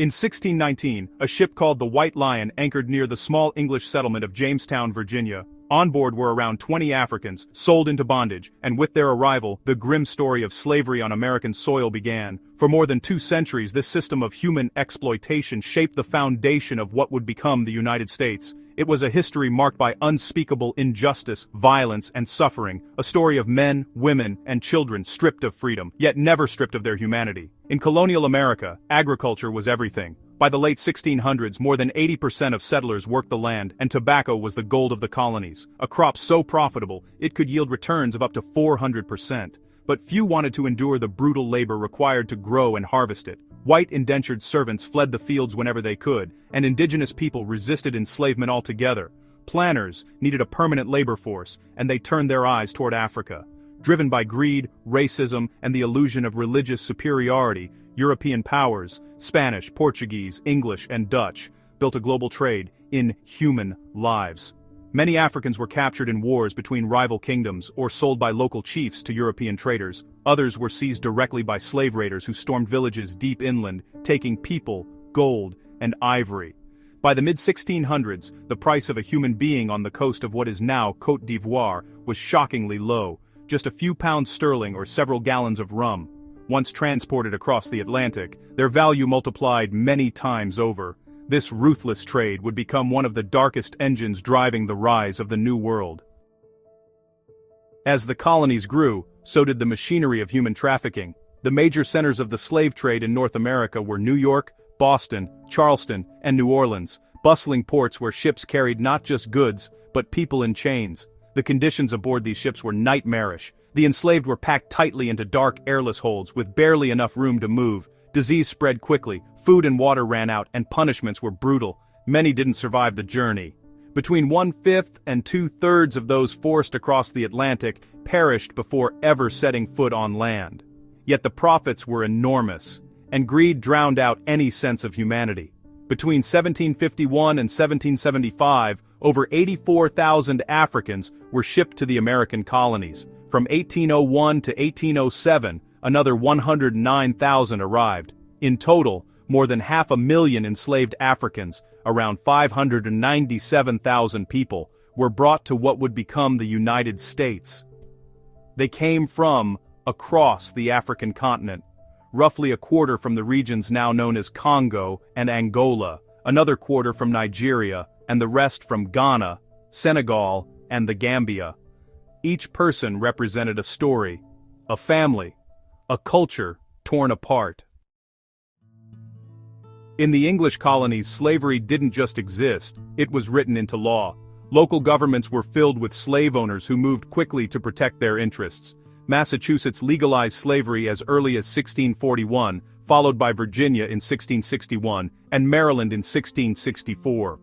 In 1619, a ship called the White Lion anchored near the small English settlement of Jamestown, Virginia. On board were around 20 Africans, sold into bondage, and with their arrival, the grim story of slavery on American soil began. For more than 2 centuries, this system of human exploitation shaped the foundation of what would become the United States. It was a history marked by unspeakable injustice, violence, and suffering, a story of men, women, and children stripped of freedom, yet never stripped of their humanity. In colonial America, agriculture was everything. By the late 1600s, more than 80% of settlers worked the land, and tobacco was the gold of the colonies, a crop so profitable it could yield returns of up to 400%. But few wanted to endure the brutal labor required to grow and harvest it. White indentured servants fled the fields whenever they could, and indigenous people resisted enslavement altogether. Planters needed a permanent labor force, and they turned their eyes toward Africa. Driven by greed, racism, and the illusion of religious superiority, European powers, Spanish, Portuguese, English, and Dutch, built a global trade in human lives. Many Africans were captured in wars between rival kingdoms or sold by local chiefs to European traders. Others were seized directly by slave raiders who stormed villages deep inland, taking people, gold, and ivory. By the mid-1600s, the price of a human being on the coast of what is now Côte d'Ivoire was shockingly low, just a few pounds sterling or several gallons of rum. Once transported across the Atlantic, their value multiplied many times over. This ruthless trade would become one of the darkest engines driving the rise of the New World. As the colonies grew, so did the machinery of human trafficking. The major centers of the slave trade in North America were New York, Boston, Charleston, and New Orleans, bustling ports where ships carried not just goods, but people in chains. The conditions aboard these ships were nightmarish. The enslaved were packed tightly into dark, airless holds with barely enough room to move. Disease spread quickly, food and water ran out, and punishments were brutal. Many didn't survive the journey. Between 1/5 and 2/3 of those forced across the Atlantic perished before ever setting foot on land. Yet the profits were enormous, and greed drowned out any sense of humanity. Between 1751 and 1775, over 84,000 Africans were shipped to the American colonies. From 1801 to 1807, another 109,000 arrived. In total, more than 500,000 enslaved Africans, around 597,000 people, were brought to what would become the United States. They came from across the African continent, roughly a quarter from the regions now known as Congo and Angola, another quarter from Nigeria, and the rest from Ghana, Senegal, and the Gambia. Each person represented a story, a family, a culture torn apart. In the English colonies, slavery didn't just exist, it was written into law. Local governments were filled with slave owners who moved quickly to protect their interests. Massachusetts legalized slavery as early as 1641, followed by Virginia in 1661, and Maryland in 1664.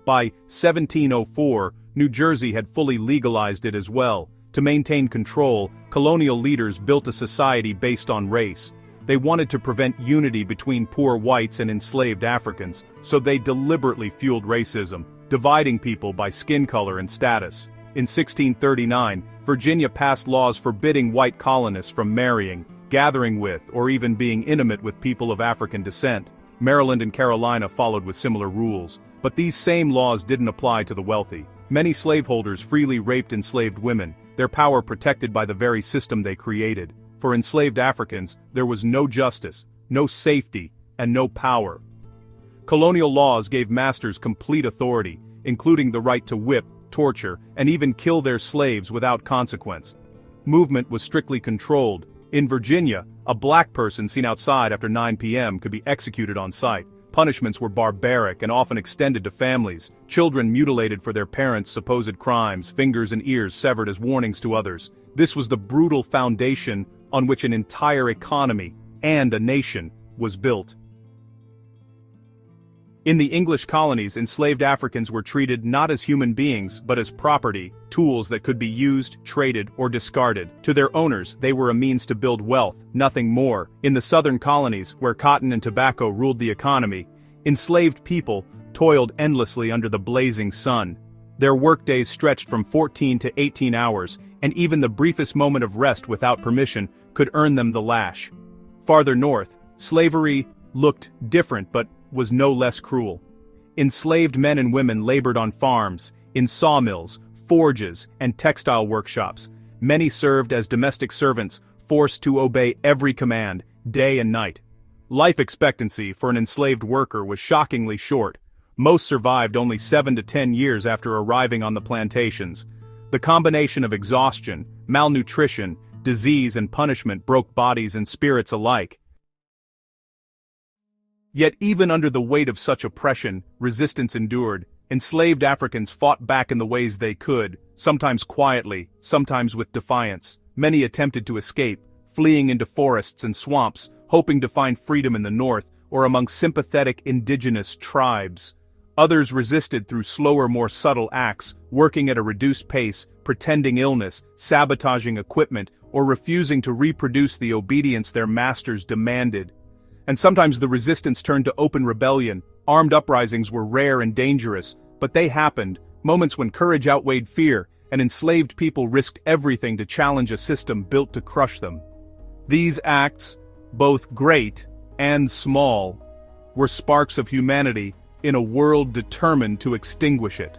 By 1704, New Jersey had fully legalized it as well. To maintain control, colonial leaders built a society based on race. They wanted to prevent unity between poor whites and enslaved Africans, so they deliberately fueled racism, dividing people by skin color and status. In 1639, Virginia passed laws forbidding white colonists from marrying, gathering with, or even being intimate with people of African descent. Maryland and Carolina followed with similar rules, but these same laws didn't apply to the wealthy. Many slaveholders freely raped enslaved women, their power protected by the very system they created. For enslaved Africans, there was no justice, no safety, and no power. Colonial laws gave masters complete authority, including the right to whip, torture, and even kill their slaves without consequence. Movement was strictly controlled. In Virginia, a black person seen outside after 9 p.m. could be executed on sight. Punishments were barbaric and often extended to families, children mutilated for their parents' supposed crimes, fingers and ears severed as warnings to others. This was the brutal foundation on which an entire economy and a nation was built. In the English colonies, enslaved Africans were treated not as human beings but as property, tools that could be used, traded, or discarded. To their owners, they were a means to build wealth, nothing more. In the southern colonies, where cotton and tobacco ruled the economy, enslaved people toiled endlessly under the blazing sun. Their workdays stretched from 14 to 18 hours, and even the briefest moment of rest without permission could earn them the lash. Farther north, slavery looked different but was no less cruel. Enslaved men and women labored on farms, in sawmills, forges, and textile workshops. Many served as domestic servants, forced to obey every command, day and night. Life expectancy for an enslaved worker was shockingly short. Most survived only 7 to 10 years after arriving on the plantations. The combination of exhaustion, malnutrition, disease and punishment broke bodies and spirits alike. Yet even under the weight of such oppression, resistance endured. Enslaved Africans fought back in the ways they could, sometimes quietly, sometimes with defiance. Many attempted to escape, fleeing into forests and swamps, hoping to find freedom in the north or among sympathetic indigenous tribes. Others resisted through slower, more subtle acts, working at a reduced pace, pretending illness, sabotaging equipment, or refusing to reproduce the obedience their masters demanded. And sometimes the resistance turned to open rebellion. Armed uprisings were rare and dangerous, but they happened, moments when courage outweighed fear, and enslaved people risked everything to challenge a system built to crush them. These acts, both great and small, were sparks of humanity in a world determined to extinguish it.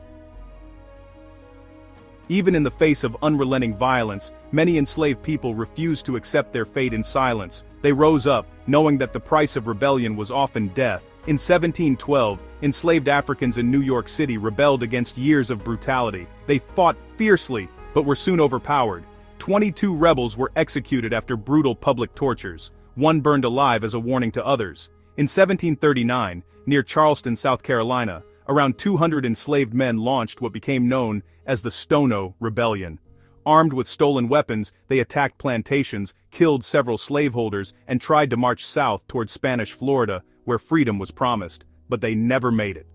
Even in the face of unrelenting violence, many enslaved people refused to accept their fate in silence. They rose up, knowing that the price of rebellion was often death. In 1712, enslaved Africans in New York City rebelled against years of brutality. They fought fiercely, but were soon overpowered. 22 rebels were executed after brutal public tortures. One burned alive as a warning to others. In 1739, near Charleston, South Carolina, around 200 enslaved men launched what became known as the Stono Rebellion. Armed with stolen weapons, they attacked plantations, killed several slaveholders, and tried to march south toward Spanish Florida, where freedom was promised, but they never made it.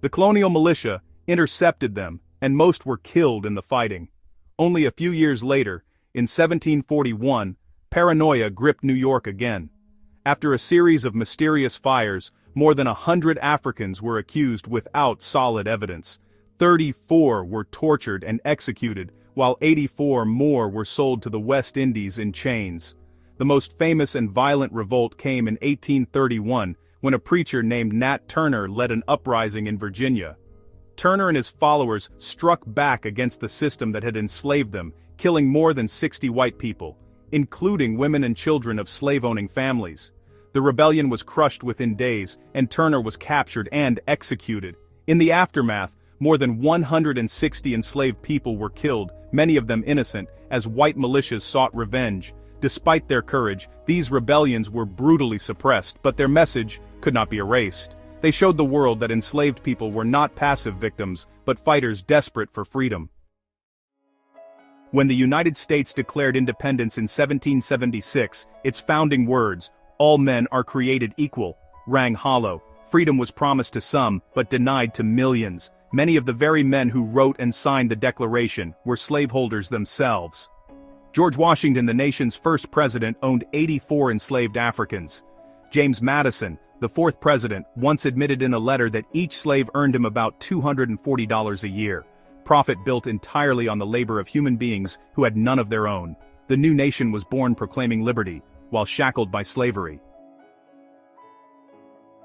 The colonial militia intercepted them, and most were killed in the fighting. Only a few years later, in 1741, paranoia gripped New York again. After a series of mysterious fires, more than 100 Africans were accused without solid evidence. 34 were tortured and executed, while 84 more were sold to the West Indies in chains. The most famous and violent revolt came in 1831, when a preacher named Nat Turner led an uprising in Virginia. Turner and his followers struck back against the system that had enslaved them, killing more than 60 white people, including women and children of slave-owning families. The rebellion was crushed within days, and Turner was captured and executed. In the aftermath, more than 160 enslaved people were killed, many of them innocent, as white militias sought revenge. Despite their courage, these rebellions were brutally suppressed, but their message could not be erased. They showed the world that enslaved people were not passive victims, but fighters desperate for freedom. When the United States declared independence in 1776, its founding words, "All men are created equal," rang hollow. Freedom was promised to some, but denied to millions. Many of the very men who wrote and signed the Declaration were slaveholders themselves. George Washington, the nation's first president, owned 84 enslaved Africans. James Madison, the fourth president, once admitted in a letter that each slave earned him about $240 a year. Profit built entirely on the labor of human beings who had none of their own. The new nation was born proclaiming liberty, while shackled by slavery.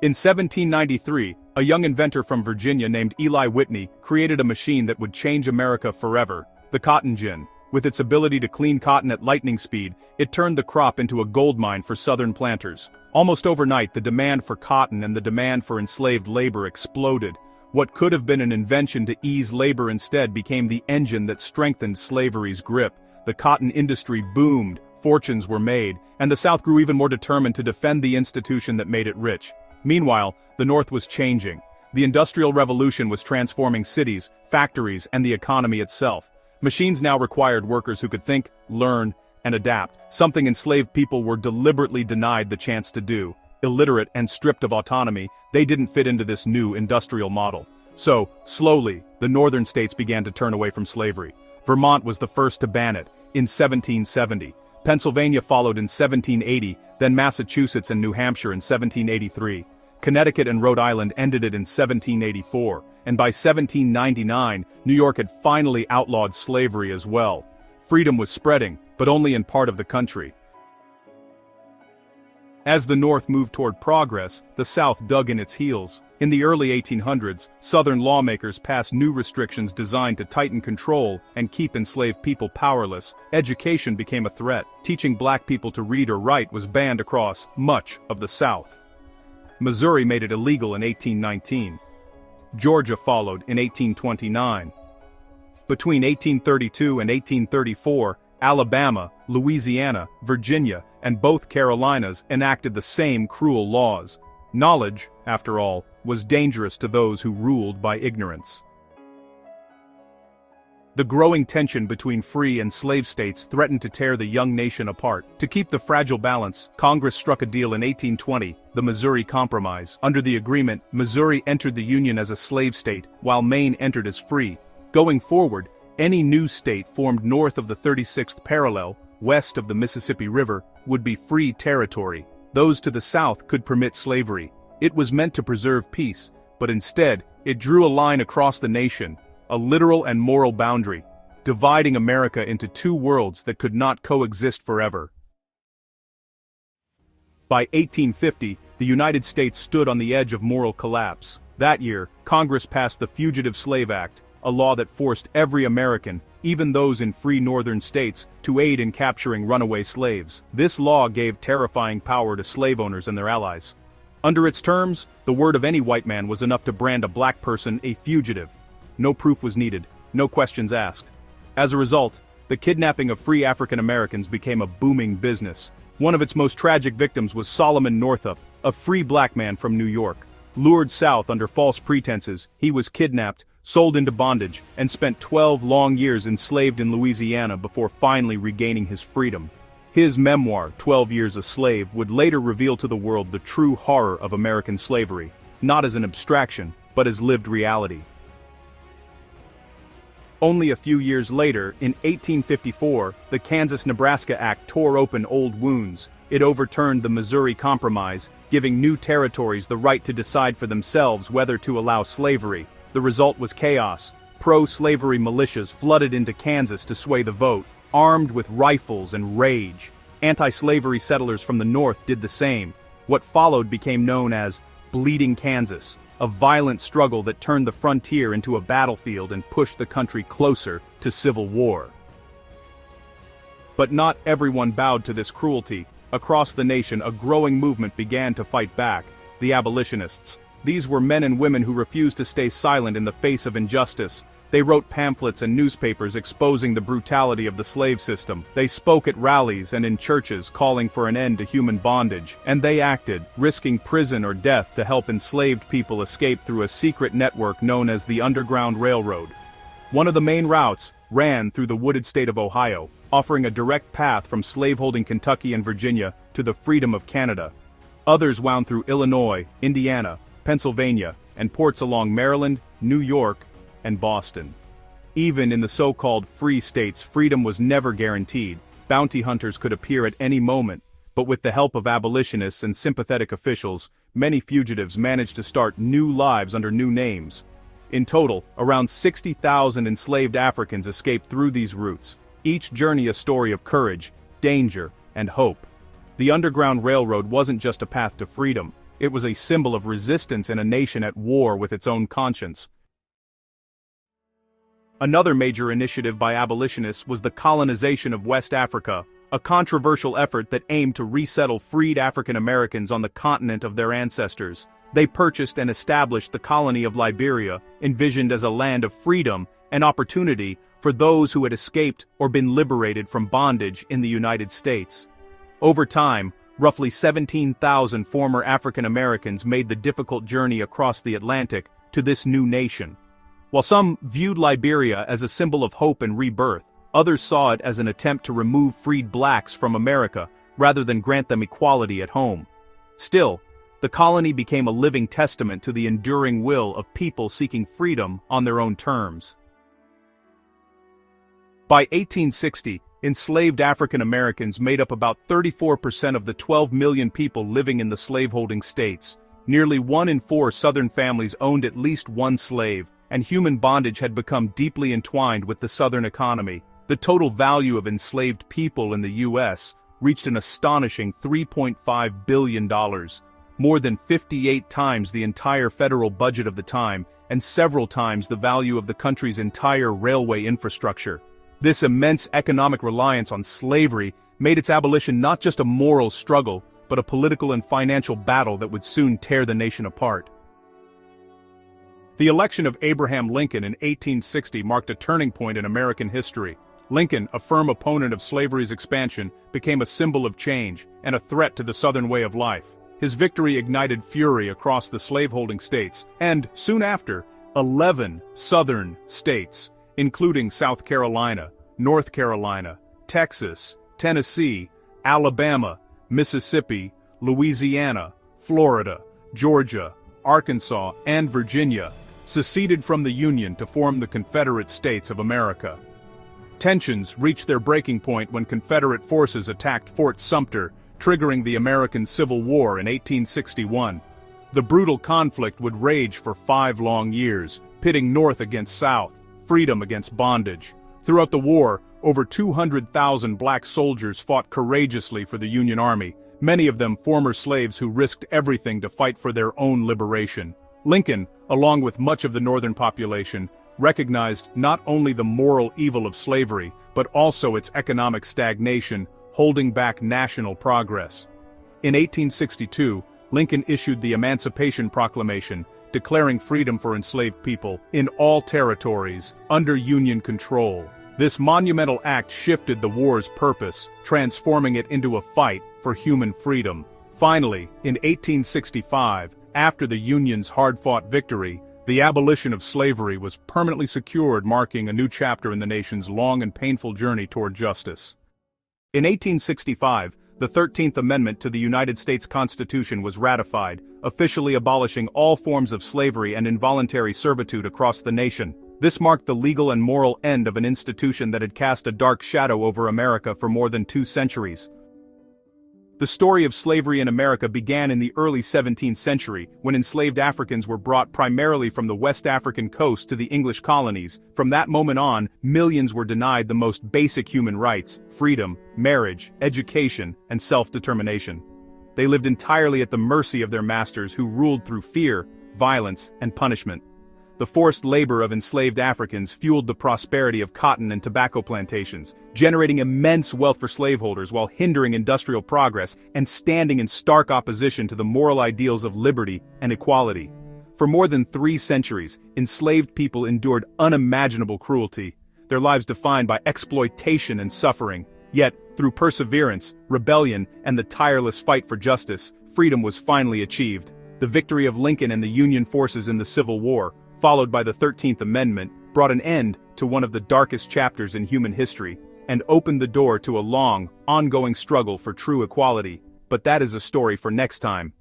In 1793, a young inventor from Virginia named Eli Whitney created a machine that would change America forever, the cotton gin. With its ability to clean cotton at lightning speed, it turned the crop into a gold mine for southern planters. Almost overnight, the demand for cotton and the demand for enslaved labor exploded. What could have been an invention to ease labor instead became the engine that strengthened slavery's grip. The cotton industry boomed, fortunes were made, and the South grew even more determined to defend the institution that made it rich. Meanwhile, the North was changing. The Industrial Revolution was transforming cities, factories, and the economy itself. Machines now required workers who could think, learn, and adapt, something enslaved people were deliberately denied the chance to do. Illiterate and stripped of autonomy, they didn't fit into this new industrial model. So, slowly, the northern states began to turn away from slavery. Vermont was the first to ban it, in 1770. Pennsylvania followed in 1780, then Massachusetts and New Hampshire in 1783. Connecticut and Rhode Island ended it in 1784, and by 1799, New York had finally outlawed slavery as well. Freedom was spreading, but only in part of the country. As the North moved toward progress, the South dug in its heels. In the early 1800s, Southern lawmakers passed new restrictions designed to tighten control and keep enslaved people powerless. Education became a threat. Teaching black people to read or write was banned across much of the South. Missouri made it illegal in 1819. Georgia followed in 1829. Between 1832 and 1834, Alabama, Louisiana, Virginia, and both Carolinas enacted the same cruel laws. Knowledge, after all, was dangerous to those who ruled by ignorance. The growing tension between free and slave states threatened to tear the young nation apart. To keep the fragile balance, Congress struck a deal in 1820, the Missouri Compromise. Under the agreement, Missouri entered the Union as a slave state, while Maine entered as free. Going forward, any new state formed north of the 36th parallel, west of the Mississippi River, would be free territory. Those to the south could permit slavery. It was meant to preserve peace, but instead, it drew a line across the nation, a literal and moral boundary, dividing America into two worlds that could not coexist forever. By 1850, the United States stood on the edge of moral collapse. That year, Congress passed the Fugitive Slave Act, a law that forced every American, even those in free northern states, to aid in capturing runaway slaves. This law gave terrifying power to slave owners and their allies. Under its terms, the word of any white man was enough to brand a black person a fugitive. No proof was needed, no questions asked. As a result, the kidnapping of free African Americans became a booming business. One of its most tragic victims was Solomon Northup, a free black man from New York. Lured south under false pretenses, he was kidnapped, sold into bondage, and spent 12 long years enslaved in Louisiana before finally regaining his freedom. His memoir, 12 Years a Slave, would later reveal to the world the true horror of American slavery, not as an abstraction, but as lived reality. Only a few years later, in 1854, the Kansas-Nebraska Act tore open old wounds. It overturned the Missouri Compromise, giving new territories the right to decide for themselves whether to allow slavery. The result was chaos. Pro-slavery militias flooded into Kansas to sway the vote, armed with rifles and rage. Anti-slavery settlers from the north did the same. What followed became known as Bleeding Kansas, a violent struggle that turned the frontier into a battlefield and pushed the country closer to civil war. But not everyone bowed to this cruelty. Across the nation, a growing movement began to fight back: the Abolitionists. These were men and women who refused to stay silent in the face of injustice. They wrote pamphlets and newspapers exposing the brutality of the slave system. They spoke at rallies and in churches calling for an end to human bondage. And they acted, risking prison or death to help enslaved people escape through a secret network known as the Underground Railroad. One of the main routes ran through the wooded state of Ohio, offering a direct path from slaveholding Kentucky and Virginia to the freedom of Canada. Others wound through Illinois, Indiana, Pennsylvania, and ports along Maryland, New York, and Boston. Even in the so-called free states, freedom was never guaranteed. Bounty hunters could appear at any moment, but with the help of abolitionists and sympathetic officials, many fugitives managed to start new lives under new names. In total, around 60,000 enslaved Africans escaped through these routes, each journey a story of courage, danger, and hope. The Underground Railroad wasn't just a path to freedom. It was a symbol of resistance in a nation at war with its own conscience. Another major initiative by abolitionists was the colonization of West Africa, a controversial effort that aimed to resettle freed African Americans on the continent of their ancestors. They purchased and established the colony of Liberia, envisioned as a land of freedom and opportunity for those who had escaped or been liberated from bondage in the United States. Over time, roughly 17,000 former African Americans made the difficult journey across the Atlantic to this new nation. While some viewed Liberia as a symbol of hope and rebirth, others saw it as an attempt to remove freed blacks from America rather than grant them equality at home. Still, the colony became a living testament to the enduring will of people seeking freedom on their own terms. By 1860, enslaved African Americans made up about 34% of the 12 million people living in the slaveholding states. Nearly 1 in 4 Southern families owned at least one slave, and human bondage had become deeply entwined with the Southern economy. The total value of enslaved people in the U.S. reached an astonishing $3.5 billion, more than 58 times the entire federal budget of the time, and several times the value of the country's entire railway infrastructure. This immense economic reliance on slavery made its abolition not just a moral struggle, but a political and financial battle that would soon tear the nation apart. The election of Abraham Lincoln in 1860 marked a turning point in American history. Lincoln, a firm opponent of slavery's expansion, became a symbol of change and a threat to the Southern way of life. His victory ignited fury across the slaveholding states, and, soon after, 11 Southern states, including South Carolina, North Carolina, Texas, Tennessee, Alabama, Mississippi, Louisiana, Florida, Georgia, Arkansas, and Virginia, seceded from the Union to form the Confederate States of America. Tensions reached their breaking point when Confederate forces attacked Fort Sumter, triggering the American Civil War in 1861. The brutal conflict would rage for 5 long years, pitting North against South, freedom against bondage. Throughout the war, over 200,000 black soldiers fought courageously for the Union Army, many of them former slaves who risked everything to fight for their own liberation. Lincoln, along with much of the Northern population, recognized not only the moral evil of slavery, but also its economic stagnation, holding back national progress. In 1862, Lincoln issued the Emancipation Proclamation, declaring freedom for enslaved people in all territories under Union control. This monumental act shifted the war's purpose, transforming it into a fight for human freedom. Finally, in 1865, after the Union's hard-fought victory, the abolition of slavery was permanently secured, marking a new chapter in the nation's long and painful journey toward justice. In 1865, the 13th Amendment to the United States Constitution was ratified, officially abolishing all forms of slavery and involuntary servitude across the nation. This marked the legal and moral end of an institution that had cast a dark shadow over America for more than 2 centuries. The story of slavery in America began in the early 17th century, when enslaved Africans were brought primarily from the West African coast to the English colonies. From that moment on, millions were denied the most basic human rights: freedom, marriage, education, and self-determination. They lived entirely at the mercy of their masters, who ruled through fear, violence, and punishment. The forced labor of enslaved Africans fueled the prosperity of cotton and tobacco plantations, generating immense wealth for slaveholders while hindering industrial progress and standing in stark opposition to the moral ideals of liberty and equality. For more than 3 centuries, enslaved people endured unimaginable cruelty, their lives defined by exploitation and suffering. Yet, through perseverance, rebellion, and the tireless fight for justice, freedom was finally achieved. The victory of Lincoln and the Union forces in the Civil War, followed by the 13th Amendment, brought an end to one of the darkest chapters in human history, and opened the door to a long, ongoing struggle for true equality. But that is a story for next time.